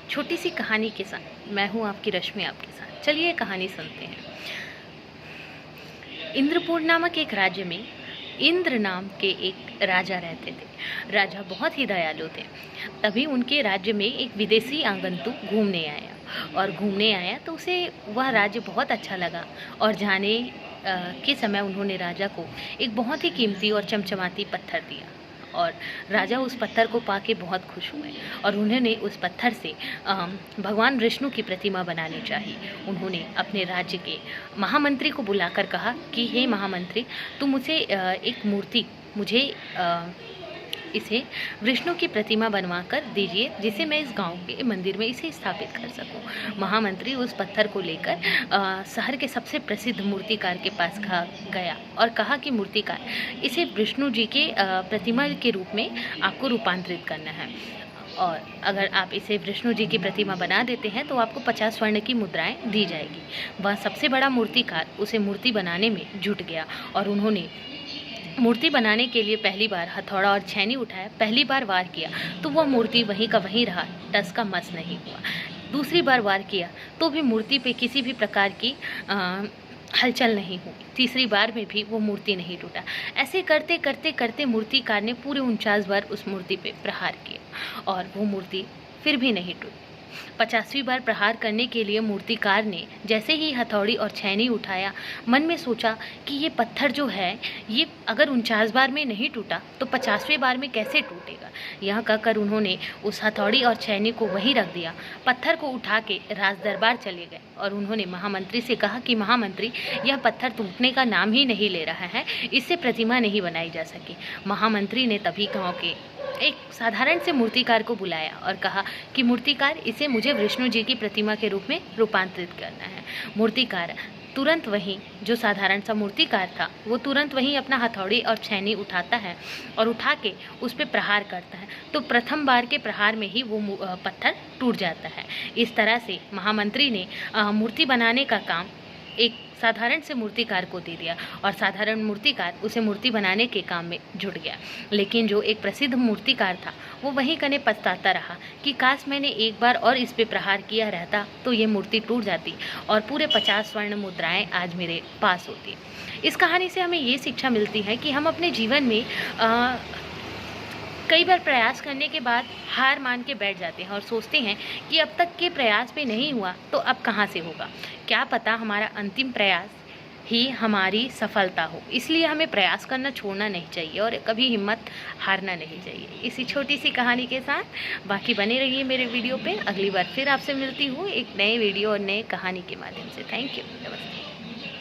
छोटी सी कहानी के साथ मैं हूँ आपकी रश्मि आपके साथ। चलिए कहानी सुनते हैं। इंद्रपुर नामक एक राज्य में इंद्र नाम के एक राजा रहते थे। राजा बहुत ही दयालु थे। तभी उनके राज्य में एक विदेशी आगंतुक घूमने आया तो उसे वह राज्य बहुत अच्छा लगा और जाने के समय उन्होंने राजा को एक बहुत ही कीमती और चमचमाती पत्थर दिया और राजा उस पत्थर को पाके बहुत खुश हुए और उन्होंने उस पत्थर से भगवान विष्णु की प्रतिमा बनानी चाहिए। उन्होंने अपने राज्य के महामंत्री को बुलाकर कहा कि हे महामंत्री, तुम मुझे इसे विष्णु की प्रतिमा बनवा कर दीजिए, जिसे मैं इस गांव के मंदिर में इसे स्थापित कर सकूं। महामंत्री उस पत्थर को लेकर शहर के सबसे प्रसिद्ध मूर्तिकार के पास गया और कहा कि मूर्तिकार, इसे विष्णु जी के प्रतिमा के रूप में आपको रूपांतरित करना है और अगर आप इसे विष्णु जी की प्रतिमा बना देते हैं तो आपको 50 स्वर्ण की मुद्राएं दी जाएगी। वह सबसे बड़ा मूर्तिकार उसे मूर्ति बनाने में जुट गया और उन्होंने मूर्ति बनाने के लिए पहली बार हथौड़ा और छेनी उठाया। पहली बार वार किया तो वह मूर्ति वहीं का वहीं रहा, टस का मस नहीं हुआ। दूसरी बार वार किया तो भी मूर्ति पे किसी भी प्रकार की हलचल नहीं हुई। तीसरी बार में भी वो मूर्ति नहीं टूटा। ऐसे करते करते करते मूर्तिकार ने पूरे 49 बार उस मूर्ति पे प्रहार किया और वो मूर्ति फिर भी नहीं टूटी। 50वीं बार प्रहार करने के लिए मूर्तिकार ने जैसे ही हथौड़ी और छेनी उठाया, मन में सोचा कि ये पत्थर जो है ये अगर 49 बार में नहीं टूटा तो 50वें बार में कैसे टूटेगा। यह कहकर उन्होंने उस हथौड़ी और छेनी को वहीं रख दिया। पत्थर को उठा के राज दरबार चले गए और उन्होंने महामंत्री से कहा कि महामंत्री, यह पत्थर टूटने का नाम ही नहीं ले रहा है, इससे प्रतिमा नहीं बनाई जा सकी। महामंत्री ने तभी गाँव के एक साधारण से मूर्तिकार को बुलाया और कहा कि मूर्तिकार, इसे मुझे विष्णु जी की प्रतिमा के रूप में रूपांतरित करना है। मूर्तिकार तुरंत वहीं, जो साधारण सा मूर्तिकार था वो तुरंत वहीं अपना हथौड़ी और छेनी उठाता है और उठा के उस पर प्रहार करता है तो प्रथम बार के प्रहार में ही वो पत्थर टूट जाता है। इस तरह से महामंत्री ने मूर्ति बनाने का काम एक साधारण से मूर्तिकार को दे दिया और साधारण मूर्तिकार उसे मूर्ति बनाने के काम में जुट गया। लेकिन जो एक प्रसिद्ध मूर्तिकार था वो वहीं कने पछताता रहा कि काश मैंने एक बार और इस पे प्रहार किया रहता तो ये मूर्ति टूट जाती और पूरे 50 स्वर्ण मुद्राएं आज मेरे पास होती। इस कहानी से हमें ये शिक्षा मिलती है कि हम अपने जीवन में कई बार प्रयास करने के बाद हार मान के बैठ जाते हैं और सोचते हैं कि अब तक के प्रयास पे नहीं हुआ तो अब कहाँ से होगा। क्या पता हमारा अंतिम प्रयास ही हमारी सफलता हो। इसलिए हमें प्रयास करना छोड़ना नहीं चाहिए और कभी हिम्मत हारना नहीं चाहिए। इसी छोटी सी कहानी के साथ बाकी बने रहिए मेरे वीडियो पे। अगली बार फिर आपसे मिलती हूँ एक नए वीडियो और नए कहानी के माध्यम से। Thank you. नमस्ते।